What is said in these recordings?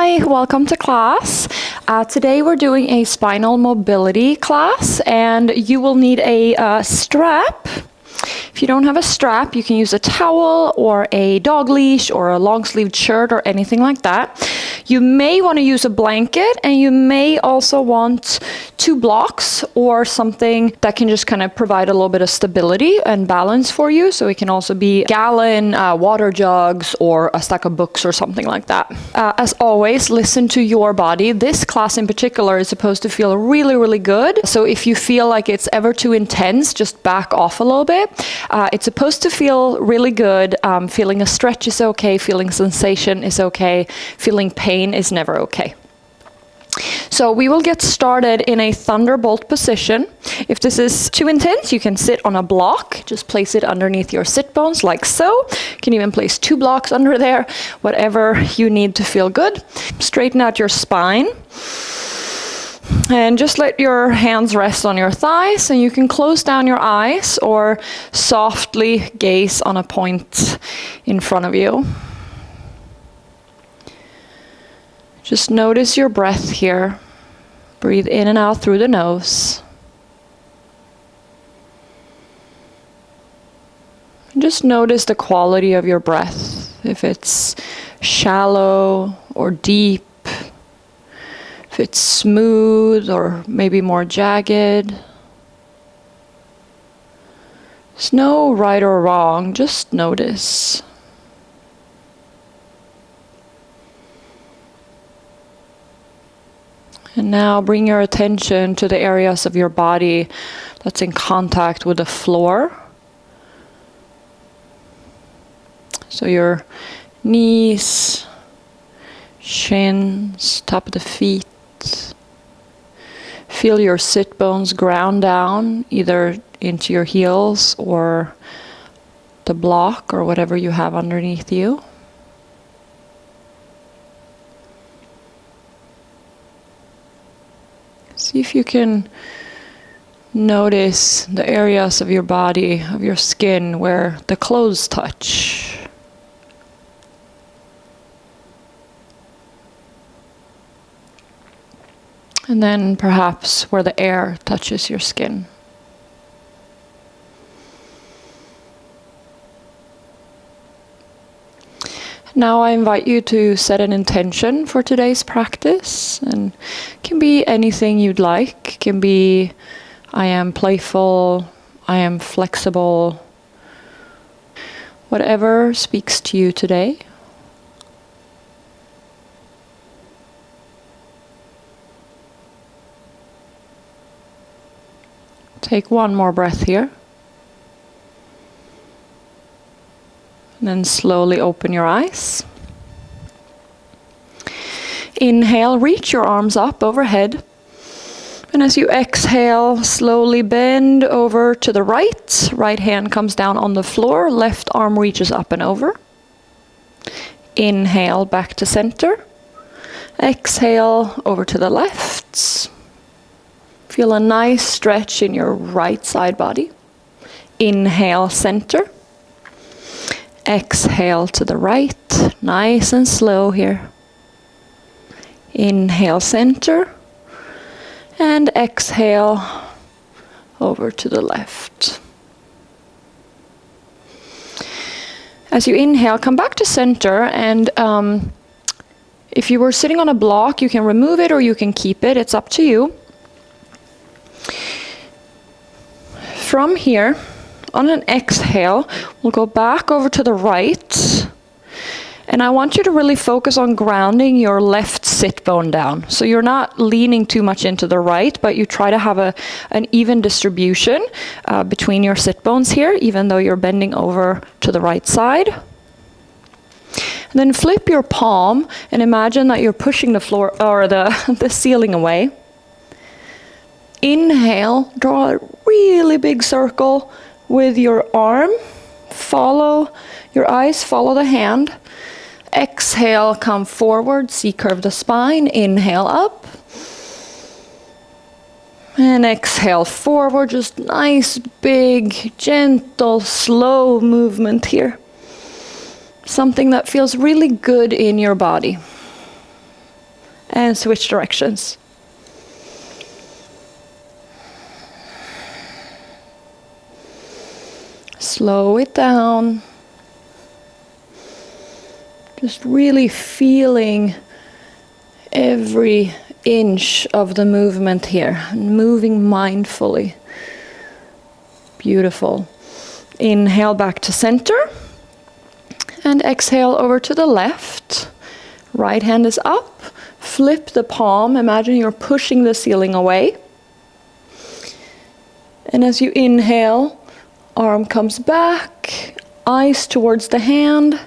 Hi, welcome to class. Today we're doing a spinal mobility class, and you will need a strap. If you don't have a strap, you can use a towel or a dog leash or a long-sleeved shirt or anything like that. You may want to use a blanket, and you may also want 2 blocks or something that can just kind of provide a little bit of stability and balance for you. So it can also be gallon water jugs or a stack of books or something like that. As always, listen to your body. This class in particular is supposed to feel really, really good. So if you feel like it's ever too intense, just back off a little bit. It's supposed to feel really good. Feeling a stretch is okay. Feeling sensation is okay. Feeling pain is never okay. So we will get started in a thunderbolt position. If this is too intense, you can sit on a block. Just place it underneath your sit bones like so. You can even place 2 blocks under there, whatever you need to feel good. Straighten out your spine. And just let your hands rest on your thighs, and you can close down your eyes or softly gaze on a point in front of you. Just notice your breath here. Breathe in and out through the nose. And just notice the quality of your breath. If it's shallow or deep, if it's smooth or maybe more jagged. There's no right or wrong, just notice. And now bring your attention to the areas of your body that's in contact with the floor. So your knees, shins, top of the feet. Feel your sit bones ground down, either into your heels or the block or whatever you have underneath you. See if you can notice the areas of your body, of your skin, where the clothes touch. And then perhaps where the air touches your skin. Now I invite you to set an intention for today's practice, and it can be anything you'd like. It can be, I am playful, I am flexible, whatever speaks to you today. Take one more breath here. And then slowly open your eyes. Inhale, reach your arms up overhead. And as you exhale, slowly bend over to the right. Right hand comes down on the floor. Left arm reaches up and over. Inhale, back to center. Exhale, over to the left. Feel a nice stretch in your right side body. Inhale, center. Exhale to the right, nice and slow here. Inhale, center, and exhale over to the left. As you inhale, come back to center, and if you were sitting on a block, you can remove it or you can keep it. It's up to you. From here, on an exhale, we'll go back over to the right. And I want you to really focus on grounding your left sit bone down. So you're not leaning too much into the right, but you try to have an even distribution between your sit bones here, even though you're bending over to the right side. And then flip your palm and imagine that you're pushing the floor or the ceiling away. Inhale, draw a really big circle with your arm. Follow your eyes, follow the hand. Exhale, come forward, C-curve the spine. Inhale up. And exhale forward, just nice, big, gentle, slow movement here. Something that feels really good in your body. and switch directions. Slow it down. Just really feeling every inch of the movement here, moving mindfully. Beautiful. Inhale back to center and exhale over to the left. Right hand is up. Flip the palm. Imagine you're pushing the ceiling away. And as you inhale, arm comes back, eyes towards the hand.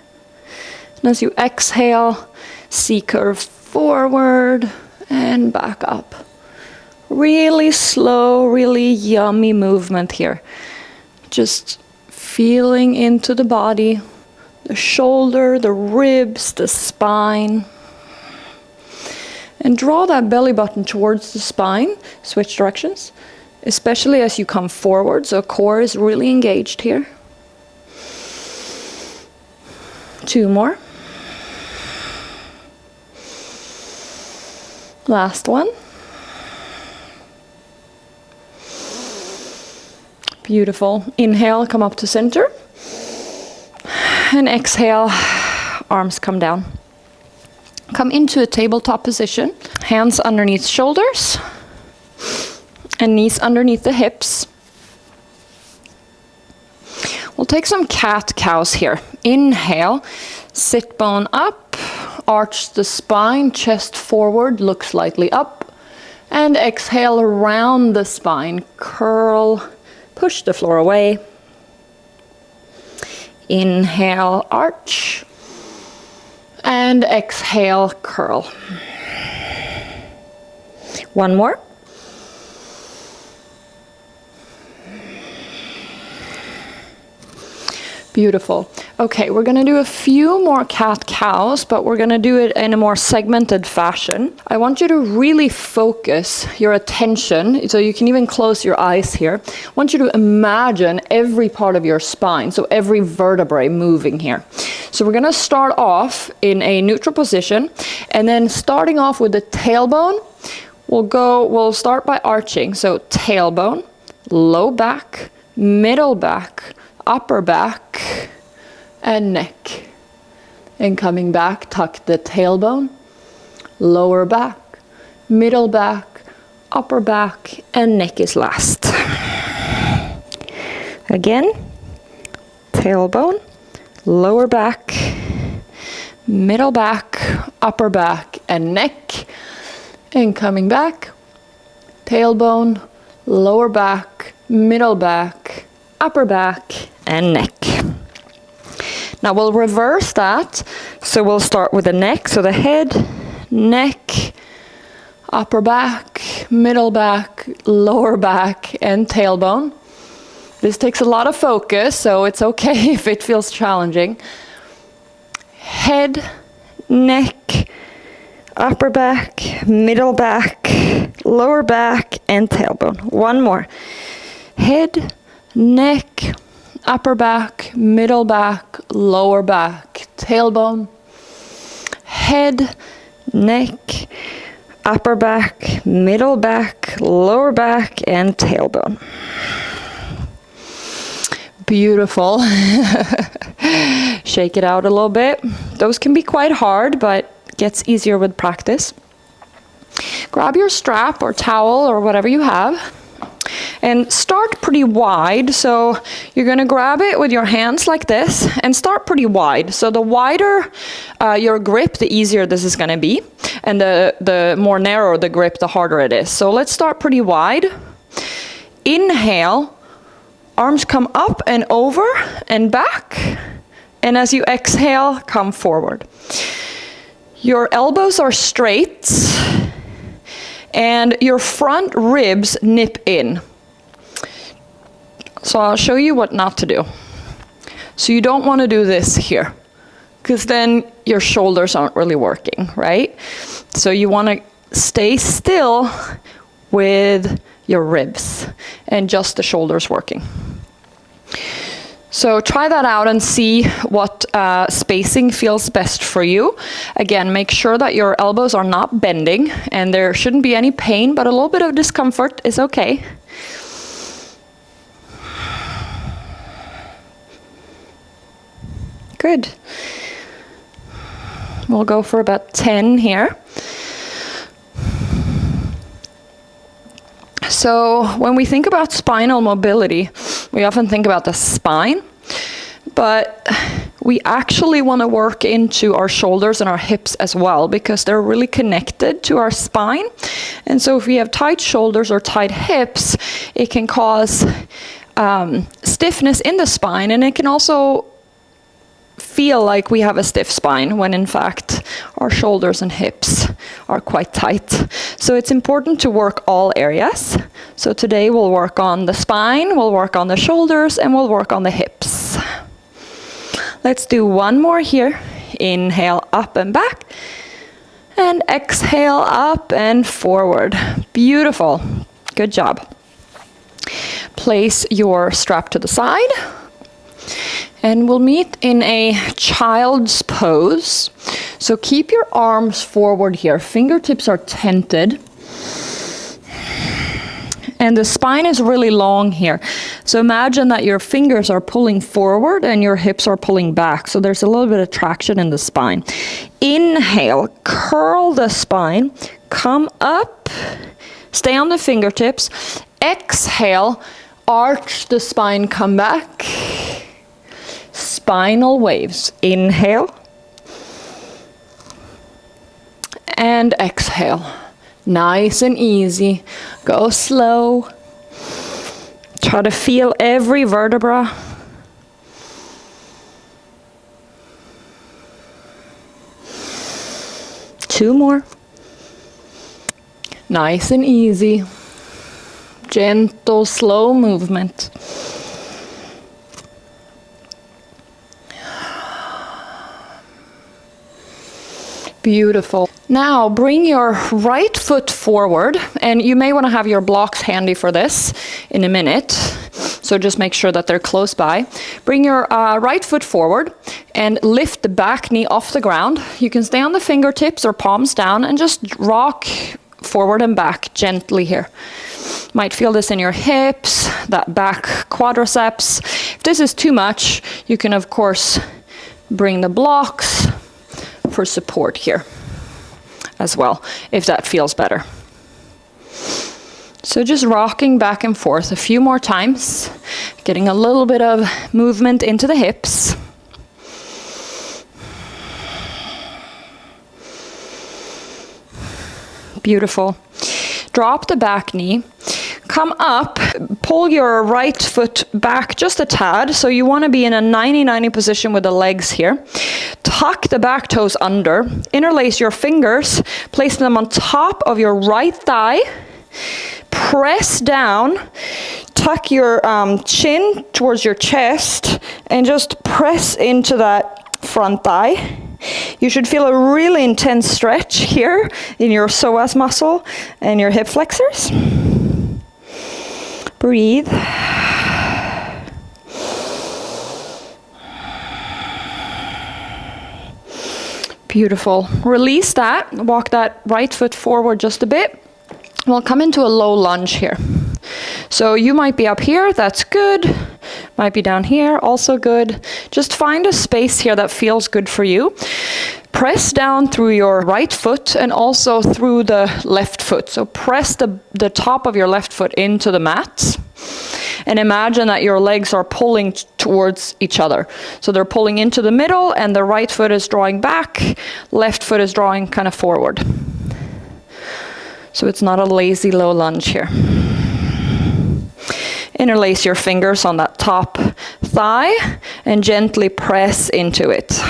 And as you exhale, C-curve forward and back up. Really slow, really yummy movement here. Just feeling into the body, the shoulder, the ribs, the spine. And draw that belly button towards the spine. Switch directions, especially as you come forward, so core is really engaged here. 2 more. Last one. Beautiful. Inhale, come up to center. And exhale, arms come down. Come into a tabletop position. Hands underneath shoulders. And knees underneath the hips. We'll take some cat-cows here. Inhale, sit bone up, arch the spine, chest forward, look slightly up. And exhale, round the spine, curl, push the floor away. Inhale, arch. And exhale, curl. One more. Beautiful. Okay, we're going to do a few more cat-cows, but we're going to do it in a more segmented fashion. I want you to really focus your attention, so you can even close your eyes here. I want you to imagine every part of your spine, so every vertebrae moving here. So we're going to start off in a neutral position, and then starting off with the tailbone, we'll start by arching. So tailbone, low back, middle back, upper back, and neck. And coming back, tuck the tailbone, lower back, middle back, upper back, and neck is last. Again, tailbone, lower back, middle back, upper back, and neck. And coming back, tailbone, lower back, middle back, upper back, and neck. Now we'll reverse that. So we'll start with the neck. So the head, neck, upper back, middle back, lower back, and tailbone. This takes a lot of focus, so it's okay if it feels challenging. Head, neck, upper back, middle back, lower back, and tailbone. One more. Head, neck, upper back, middle back, lower back, tailbone. Head, neck, upper back, middle back, lower back, and tailbone. Beautiful. Shake it out a little bit. Those can be quite hard, but gets easier with practice. Grab your strap or towel or whatever you have. And start pretty wide, so you're going to grab it with your hands like this and start pretty wide. So the wider your grip, the easier this is going to be, and the more narrow the grip, the harder it is. So let's start pretty wide. Inhale, arms come up and over and back, and as you exhale, come forward. Your elbows are straight, and your front ribs nip in. So I'll show you what not to do. So you don't want to do this here, because then your shoulders aren't really working, right? So you want to stay still with your ribs and just the shoulders working. So try that out and see what spacing feels best for you. Again, make sure that your elbows are not bending, and there shouldn't be any pain, but a little bit of discomfort is okay. Good. We'll go for about 10 here. So when we think about spinal mobility, we often think about the spine, but we actually want to work into our shoulders and our hips as well, because they're really connected to our spine. And so if we have tight shoulders or tight hips, it can cause stiffness in the spine, and it can also feel like we have a stiff spine when in fact our shoulders and hips are quite tight. So it's important to work all areas. So today we'll work on the spine, we'll work on the shoulders, and we'll work on the hips. Let's do one more here. Inhale, up and back, and exhale, up and forward. Beautiful. Good job. Place your strap to the side. And we'll meet in a child's pose. So keep your arms forward here. Fingertips are tented. And the spine is really long here. So imagine that your fingers are pulling forward and your hips are pulling back. So there's a little bit of traction in the spine. Inhale, curl the spine, come up, stay on the fingertips. Exhale, arch the spine, come back. Spinal waves. Inhale and exhale. Nice and easy. Go slow. Try to feel every vertebra. Two more. Nice and easy. Gentle, slow movement. Beautiful. Now bring your right foot forward, and you may want to have your blocks handy for this in a minute. So just make sure that they're close by. Bring your right foot forward and lift the back knee off the ground. You can stay on the fingertips or palms down and just rock forward and back gently here. Might feel this in your hips, that back quadriceps. If this is too much, you can of course bring the blocks for support here as well, if that feels better. So just rocking back and forth a few more times, getting a little bit of movement into the hips. Beautiful. Drop the back knee. Come up, pull your right foot back just a tad. So you want to be in a 90-90 position with the legs here. Tuck the back toes under. Interlace your fingers. Place them on top of your right thigh. Press down. Tuck your chin towards your chest and just press into that front thigh. You should feel a really intense stretch here in your psoas muscle and your hip flexors. Breathe. Beautiful. Release that. Walk that right foot forward just a bit. We'll come into a low lunge here. So you might be up here, that's good. Might be down here, also good. Just find a space here that feels good for you. Press down through your right foot and also through the left foot. So press the top of your left foot into the mat. And imagine that your legs are pulling towards each other. So they're pulling into the middle and the right foot is drawing back, left foot is drawing kind of forward. So it's not a lazy low lunge here. Interlace your fingers on that top thigh and gently press into it.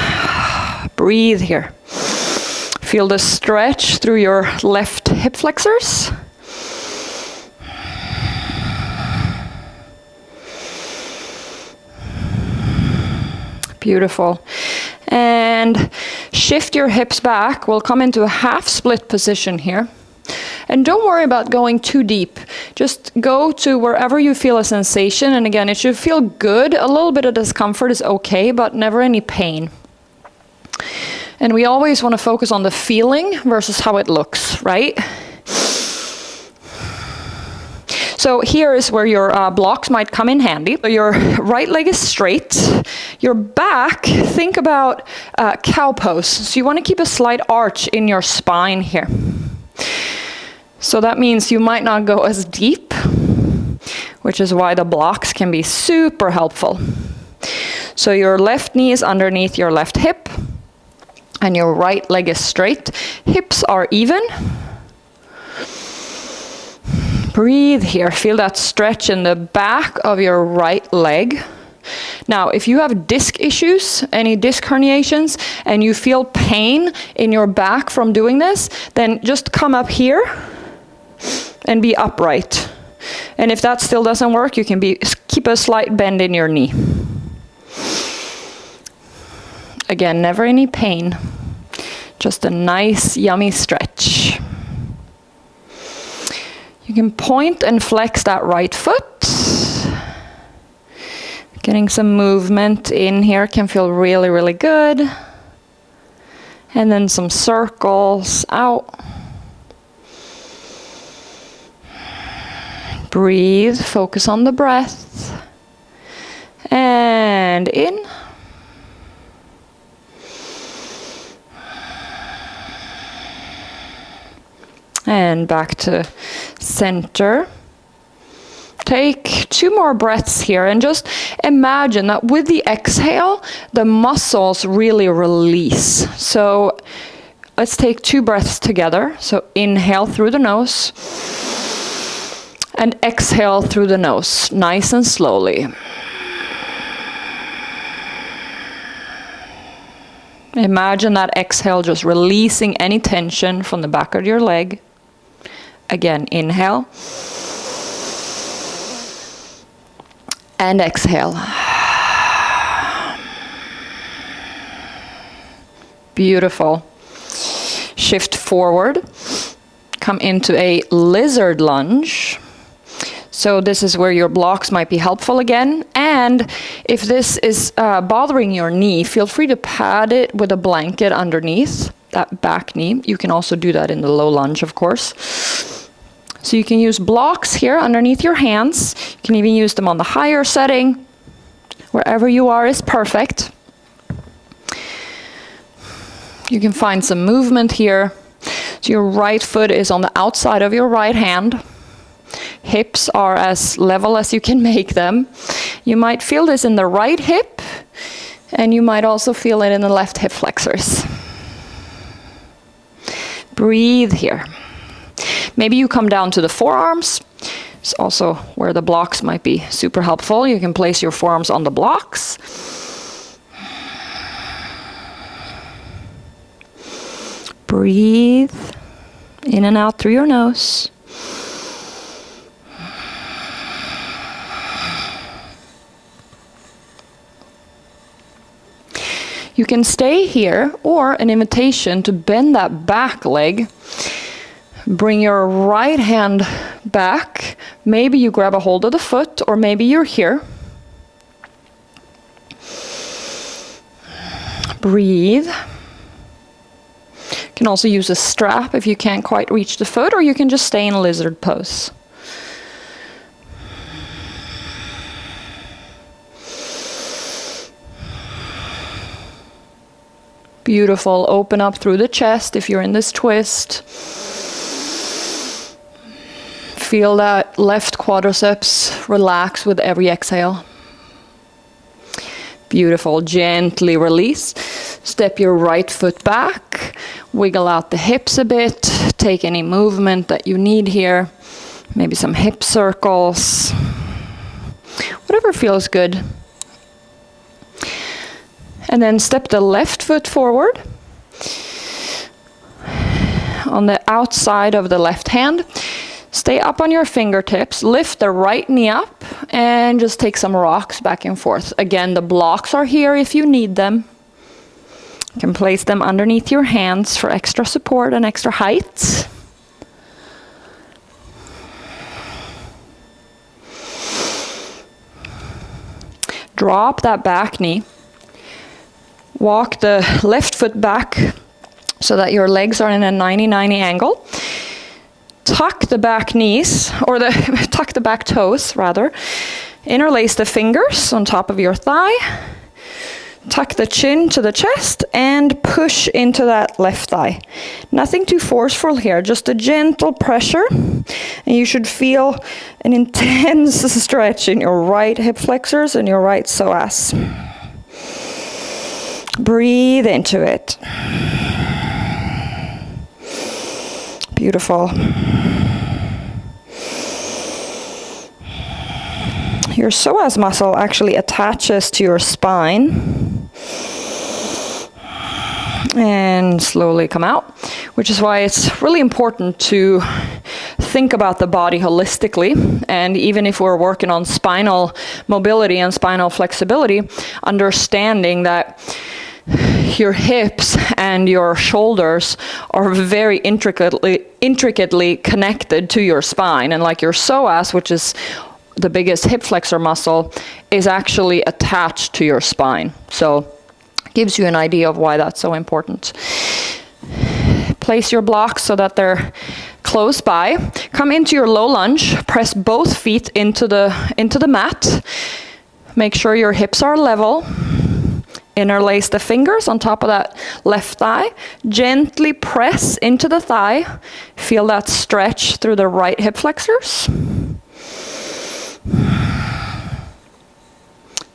Breathe here. Feel the stretch through your left hip flexors. Beautiful. And shift your hips back. We'll come into a half split position here. And don't worry about going too deep. Just go to wherever you feel a sensation. And again, it should feel good. A little bit of discomfort is okay, but never any pain. And we always want to focus on the feeling versus how it looks, right? So here is where your blocks might come in handy. So your right leg is straight. Your back, think about cow pose. So you want to keep a slight arch in your spine here. So that means you might not go as deep, which is why the blocks can be super helpful. So your left knee is underneath your left hip, and your right leg is straight. Hips are even. Breathe here. Feel that stretch in the back of your right leg. Now, if you have disc issues, any disc herniations, and you feel pain in your back from doing this, then just come up here and be upright. And if that still doesn't work, you can keep a slight bend in your knee. Again, never any pain. Just a nice, yummy stretch. You can point and flex that right foot. Getting some movement in here can feel really, really good. And then some circles out. Breathe, focus on the breath. And in. And back to center. Take 2 more breaths here and just imagine that with the exhale, the muscles really release. So let's take 2 breaths together. So inhale through the nose and exhale through the nose, nice and slowly. Imagine that exhale just releasing any tension from the back of your leg. Again, inhale. And exhale. Beautiful. Shift forward. Come into a lizard lunge. So this is where your blocks might be helpful again. And if this is bothering your knee, feel free to pad it with a blanket underneath that back knee. You can also do that in the low lunge, of course. So you can use blocks here underneath your hands. You can even use them on the higher setting. Wherever you are is perfect. You can find some movement here. So your right foot is on the outside of your right hand. Hips are as level as you can make them. You might feel this in the right hip, and you might also feel it in the left hip flexors. Breathe here. Maybe you come down to the forearms. It's also where the blocks might be super helpful. You can place your forearms on the blocks. Breathe in and out through your nose. You can stay here, or an invitation to bend that back leg. Bring your right hand back. Maybe you grab a hold of the foot, or maybe you're here. Breathe. You can also use a strap if you can't quite reach the foot, or you can just stay in lizard pose. Beautiful. Open up through the chest if you're in this twist. Feel that left quadriceps relax with every exhale. Beautiful. Gently release. Step your right foot back. Wiggle out the hips a bit. Take any movement that you need here. Maybe some hip circles. Whatever feels good. And then step the left foot forward. On the outside of the left hand. Stay up on your fingertips, lift the right knee up, and just take some rocks back and forth. Again, the blocks are here if you need them. You can place them underneath your hands for extra support and extra height. Drop that back knee. Walk the left foot back so that your legs are in a 90-90 angle. Tuck the back knees, or tuck the back toes, rather. Interlace the fingers on top of your thigh. Tuck the chin to the chest and push into that left thigh. Nothing too forceful here, just a gentle pressure. And you should feel an intense stretch in your right hip flexors and your right psoas. Breathe into it. Beautiful. Your psoas muscle actually attaches to your spine. And slowly come out, which is why it's really important to think about the body holistically. And even if we're working on spinal mobility and spinal flexibility, understanding that your hips and your shoulders are very intricately connected to your spine. And like your psoas, which is the biggest hip flexor muscle, is actually attached to your spine. So gives you an idea of why that's so important. Place your blocks so that they're close by. Come into your low lunge. Press both feet into the mat. Make sure your hips are level. Interlace the fingers on top of that left thigh. Gently press into the thigh. Feel that stretch through the right hip flexors.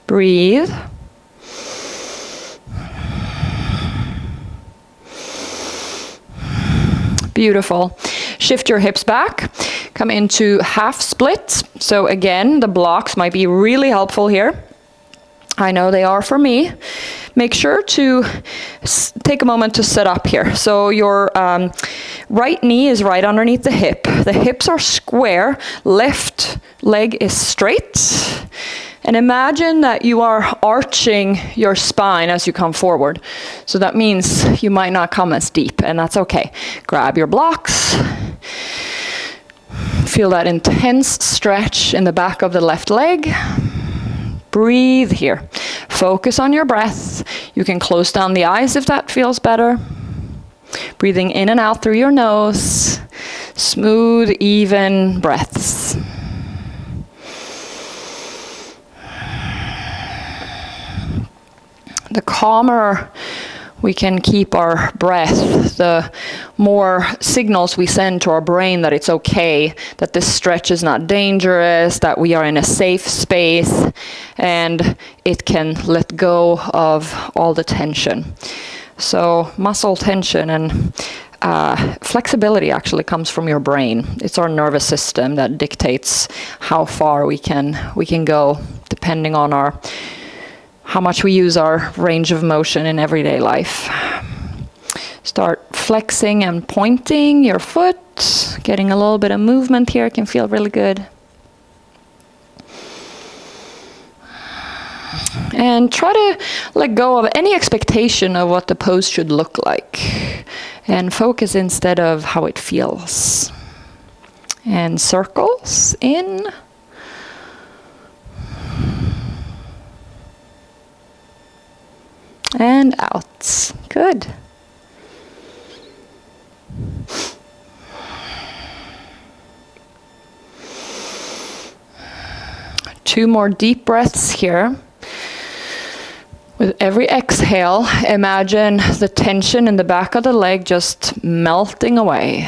Breathe. Beautiful. Shift your hips back. Come into half splits. So again, the blocks might be really helpful here. I know they are for me. Make sure to take a moment to sit up here. So your right knee is right underneath the hip. The hips are square. Left leg is straight. And imagine that you are arching your spine as you come forward. So that means you might not come as deep, and that's okay. Grab your blocks. Feel that intense stretch in the back of the left leg. Breathe here. Focus on your breath. You can close down the eyes if that feels better. Breathing in and out through your nose. Smooth, even breaths. The calmer we can keep our breath, the more signals we send to our brain that it's okay, that this stretch is not dangerous, that we are in a safe space, and it can let go of all the tension. So muscle tension and flexibility actually comes from your brain. It's our nervous system that dictates how far we can go, depending on how much we use our range of motion in everyday life. Start flexing and pointing your foot. Getting a little bit of movement here can feel really good. And try to let go of any expectation of what the pose should look like. And focus instead of how it feels. And circles in. And out. Good. Two more deep breaths here. With every exhale, imagine the tension in the back of the leg just melting away.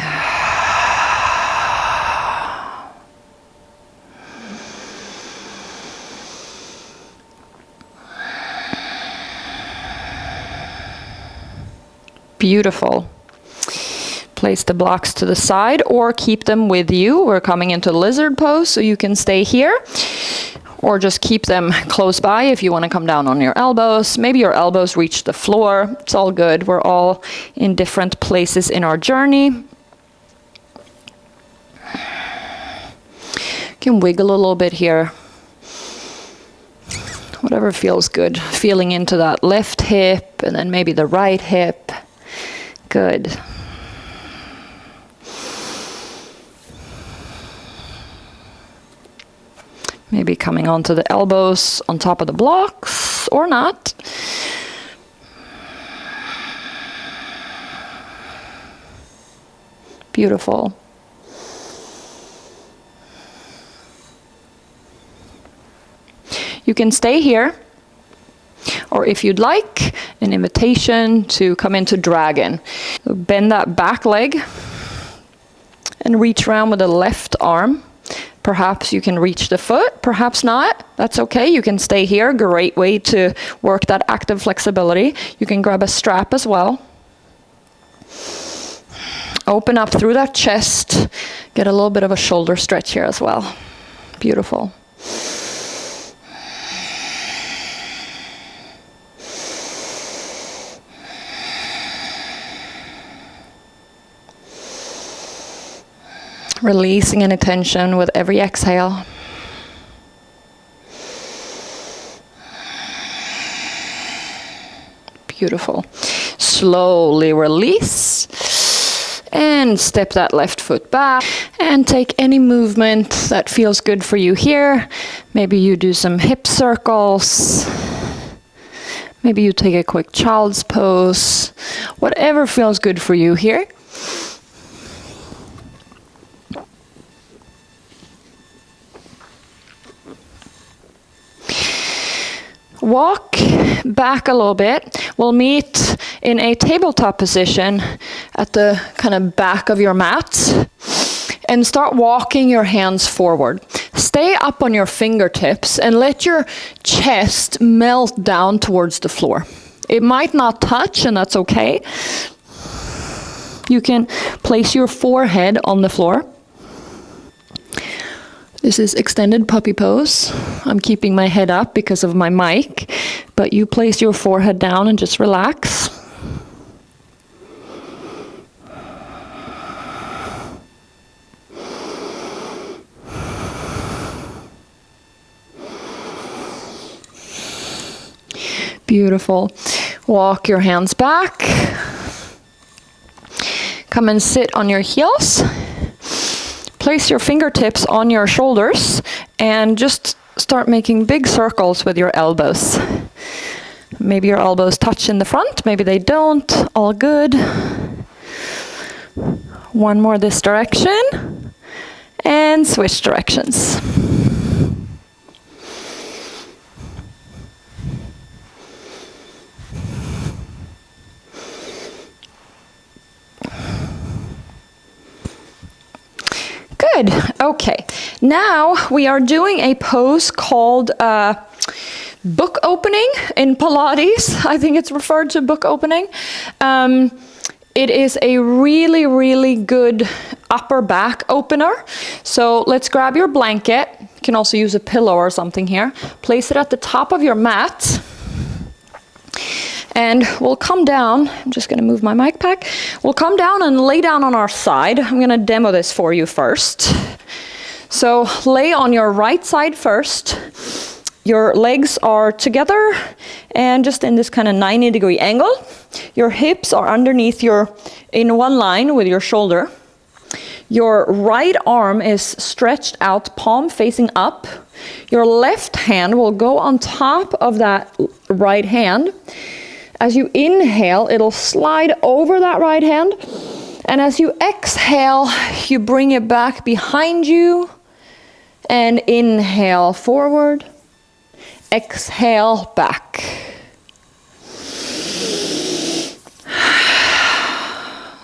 Beautiful. Place the blocks to the side or keep them with you. We're coming into lizard pose, so you can stay here. Or just keep them close by if you want to come down on your elbows. Maybe your elbows reach the floor. It's all good. We're all in different places in our journey. You can wiggle a little bit here. Whatever feels good. Feeling into that left hip and then maybe the right hip. Good. Maybe coming onto the elbows on top of the blocks or not. Beautiful. You can stay here, or if you'd like, an invitation to come into dragon. So bend that back leg and reach around with the left arm. Perhaps you can reach the foot, perhaps not. That's okay, you can stay here. Great way to work that active flexibility. You can grab a strap as well. Open up through that chest. Get a little bit of a shoulder stretch here as well. Beautiful. Releasing any tension with every exhale. Beautiful. Slowly release. And step that left foot back. And take any movement that feels good for you here. Maybe you do some hip circles. Maybe you take a quick child's pose. Whatever feels good for you here. Walk back a little bit. We'll meet in a tabletop position at the kind of back of your mat. And start walking your hands forward. Stay up on your fingertips and let your chest melt down towards the floor. It might not touch, and that's okay. You can place your forehead on the floor. This is extended puppy pose. I'm keeping my head up because of my mic, but you place your forehead down and just relax. Beautiful. Walk your hands back. Come and sit on your heels. Place your fingertips on your shoulders and just start making big circles with your elbows. Maybe your elbows touch in the front, maybe they don't. All good. One more this direction. And switch directions. Good. Okay. Now we are doing a pose called book opening in Pilates. I think it's referred to book opening. It is a really, really good upper back opener. So let's grab your blanket. You can also use a pillow or something here. Place it at the top of your mat. And we'll come down. I'm just going to move my mic pack. We'll come down and lay down on our side. I'm going to demo this for you first. So lay on your right side first. Your legs are together and just in this kind of 90-degree angle. Your hips are underneath in one line with your shoulder. Your right arm is stretched out, palm facing up. Your left hand will go on top of that right hand. As you inhale, it'll slide over that right hand. And as you exhale, you bring it back behind you. And inhale forward. Exhale back.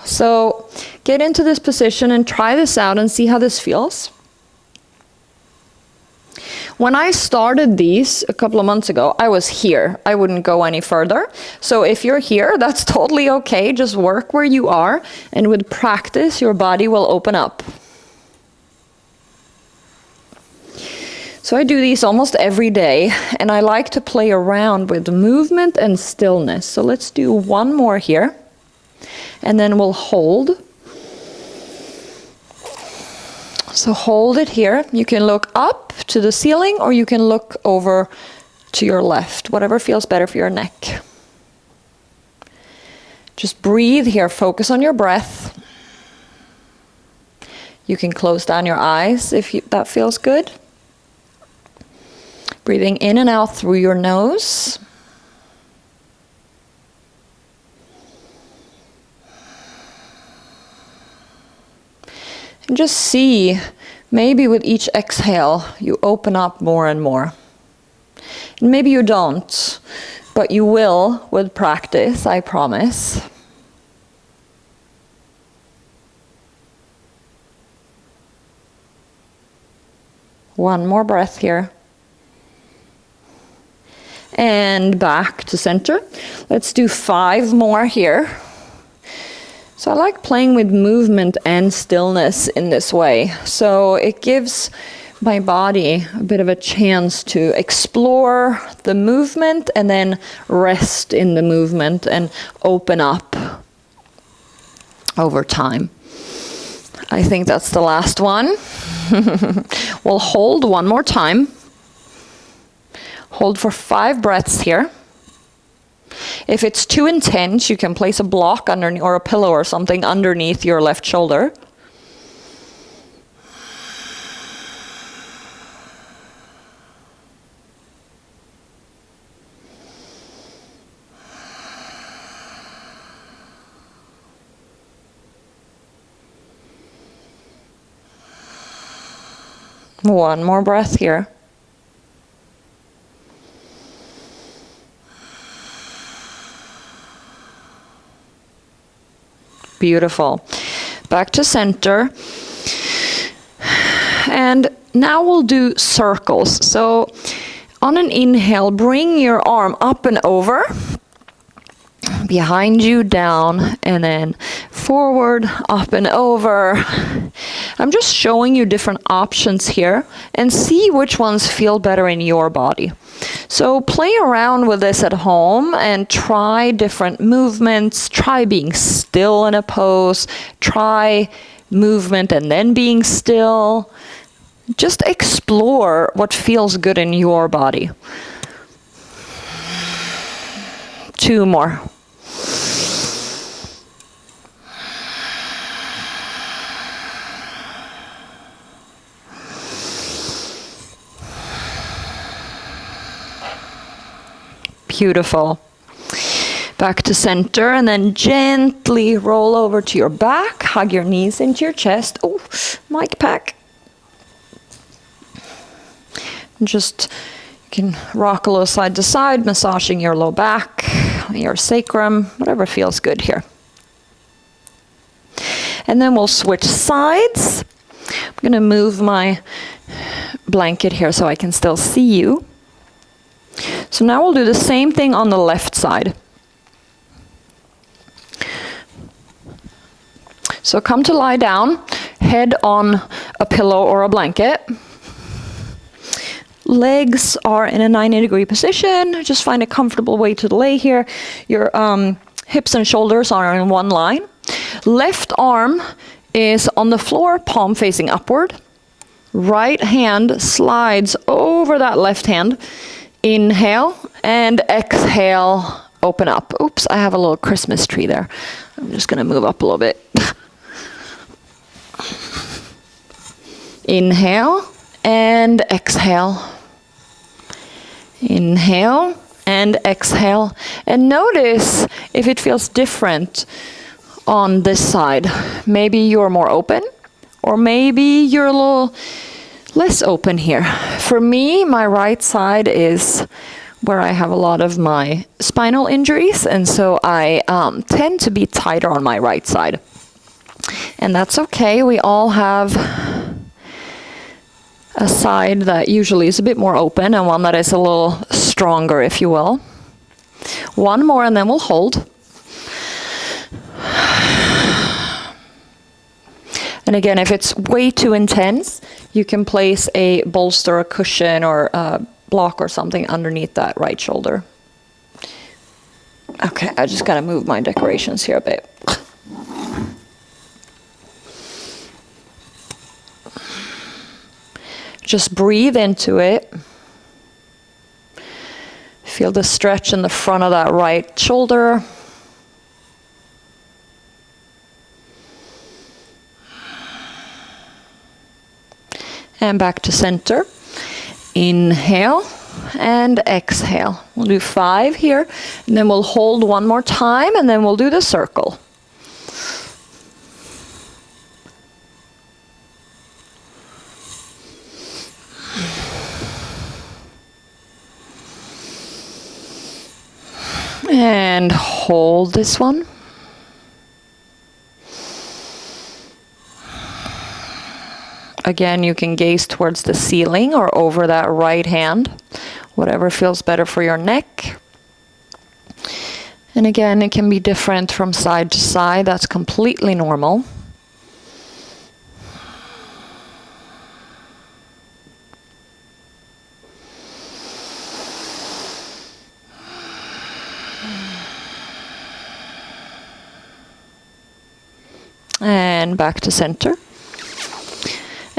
So get into this position and try this out and see how this feels. When I started these a couple of months ago, I was here. I wouldn't go any further. So if you're here, that's totally okay. Just work where you are. And with practice, your body will open up. So I do these almost every day. And I like to play around with movement and stillness. So let's do one more here. And then we'll hold. So hold it here. You can look up to the ceiling or you can look over to your left, whatever feels better for your neck. Just breathe here, focus on your breath. You can close down your eyes if that feels good. Breathing in and out through your nose. And just see, maybe with each exhale, you open up more and more. And maybe you don't, but you will with practice, I promise. One more breath here. And back to center. Let's do 5 more here. So I like playing with movement and stillness in this way. So it gives my body a bit of a chance to explore the movement and then rest in the movement and open up over time. I think that's the last one. We'll hold one more time. Hold for 5 breaths here. If it's too intense, you can place a block underneath or a pillow or something underneath your left shoulder. One more breath here. Beautiful. Back to center. And now we'll do circles. So on an inhale, bring your arm up and over, behind you, down, and then forward, up and over. I'm just showing you different options here and see which ones feel better in your body. So play around with this at home and try different movements. Try being still in a pose. Try movement and then being still. Just explore what feels good in your body. 2 more. Beautiful. Back to center and then gently roll over to your back. Hug your knees into your chest. Oh, mic pack. Just you can rock a little side to side, massaging your low back, your sacrum, whatever feels good here. And then we'll switch sides. I'm going to move my blanket here so I can still see you. So now we'll do the same thing on the left side. So come to lie down, head on a pillow or a blanket. Legs are in a 90-degree position. Just find a comfortable way to lay here. Your hips and shoulders are in one line. Left arm is on the floor, palm facing upward. Right hand slides over that left hand. Inhale and exhale, open up. Oops, I have a little Christmas tree there. I'm just going to move up a little bit. Inhale and exhale. Inhale and exhale. And notice if it feels different on this side. Maybe you're more open, or maybe you're a little less open here. For me, my right side is where I have a lot of my spinal injuries, and so I tend to be tighter on my right side. And that's okay. We all have a side that usually is a bit more open and one that is a little stronger, if you will. One more and then we'll hold. And again, if it's way too intense, you can place a bolster, a cushion, or a block or something underneath that right shoulder. Okay, I just gotta move my decorations here a bit. Just breathe into it. Feel the stretch in the front of that right shoulder. And back to center. Inhale and exhale. We'll do 5 here, and then we'll hold one more time, and then we'll do the circle. And hold this one. Again, you can gaze towards the ceiling or over that right hand, whatever feels better for your neck. And again, it can be different from side to side. That's completely normal. And back to center.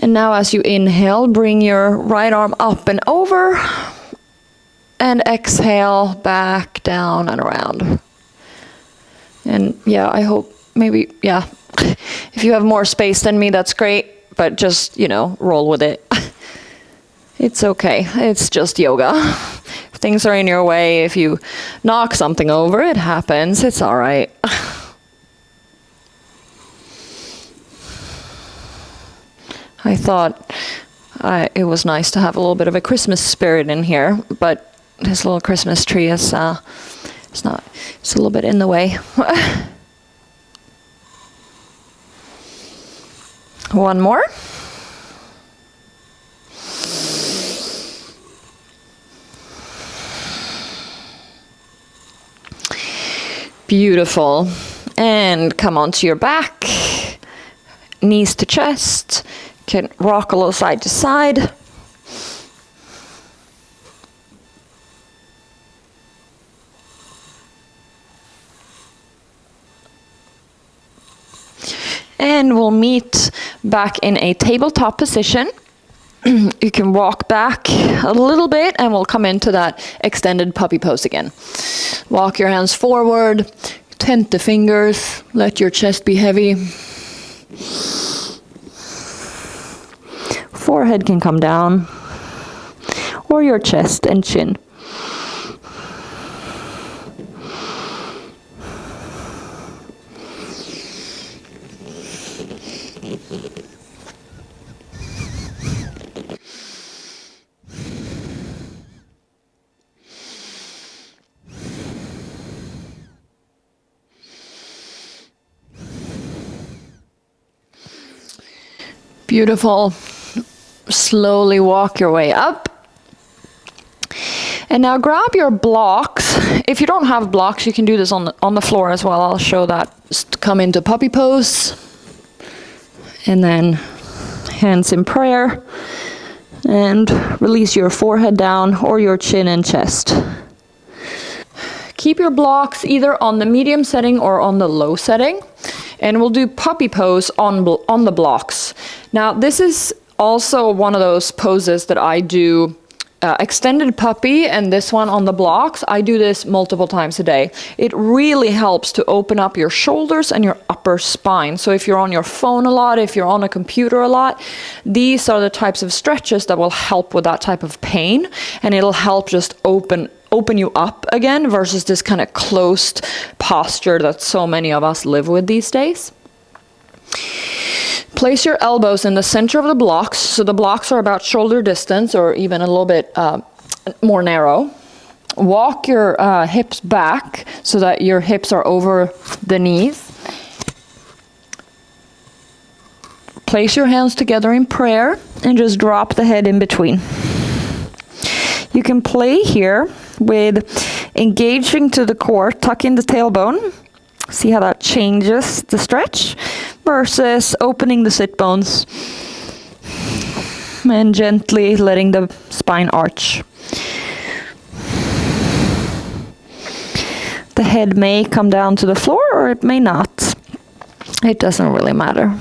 And now as you inhale, bring your right arm up and over, and exhale back down and around. And yeah, I hope maybe, yeah, if you have more space than me, that's great, but just, you know, roll with it. It's okay, it's just yoga. If things are in your way, if you knock something over, it happens, it's all right. I thought it was nice to have a little bit of a Christmas spirit in here, but this little Christmas tree is it's a little bit in the way. One more. Beautiful. And come onto your back, knees to chest. Can rock a little side to side. And we'll meet back in a tabletop position. You can walk back a little bit and we'll come into that extended puppy pose again. Walk your hands forward, tent the fingers, let your chest be heavy. Forehead can come down, or your chest and chin. Beautiful. Slowly walk your way up. And now grab your blocks. If you don't have blocks, you can do this on the floor as well. I'll show that. Just come into puppy pose. And then hands in prayer. And release your forehead down or your chin and chest. Keep your blocks either on the medium setting or on the low setting. And we'll do puppy pose on the blocks. Now this is also one of those poses that I do extended puppy, and this one on the blocks. I do this multiple times a day. It really helps to open up your shoulders and your upper spine. So if you're on your phone a lot, if you're on a computer a lot, these are the types of stretches that will help with that type of pain, and it'll help just open you up again versus this kind of closed posture that so many of us live with these days. Place your elbows in the center of the blocks, so the blocks are about shoulder distance or even a little bit more narrow. Walk your hips back so that your hips are over the knees. Place your hands together in prayer and just drop the head in between. You can play here with engaging to the core, tuck in the tailbone. See how that changes the stretch versus opening the sit bones and gently letting the spine arch. The head may come down to the floor or it may not. It doesn't really matter.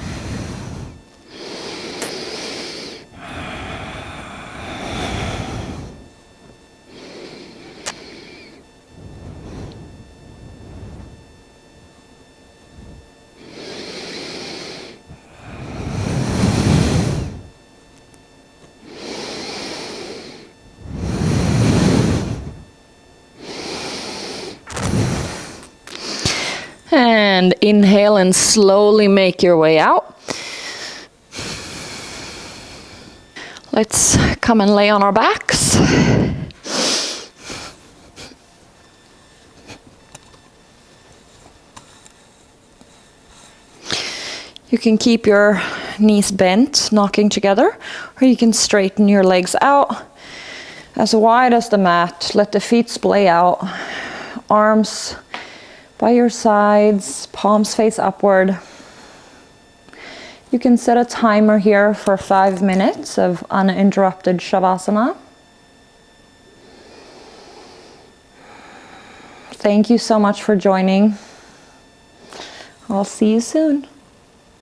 and inhale and slowly make your way out. Let's come and lay on our backs. You can keep your knees bent, knocking together, or you can straighten your legs out as wide as the mat. Let the feet splay out, arms by your sides, palms face upward. You can set a timer here for 5 minutes of uninterrupted Shavasana. Thank you so much for joining. I'll see you soon.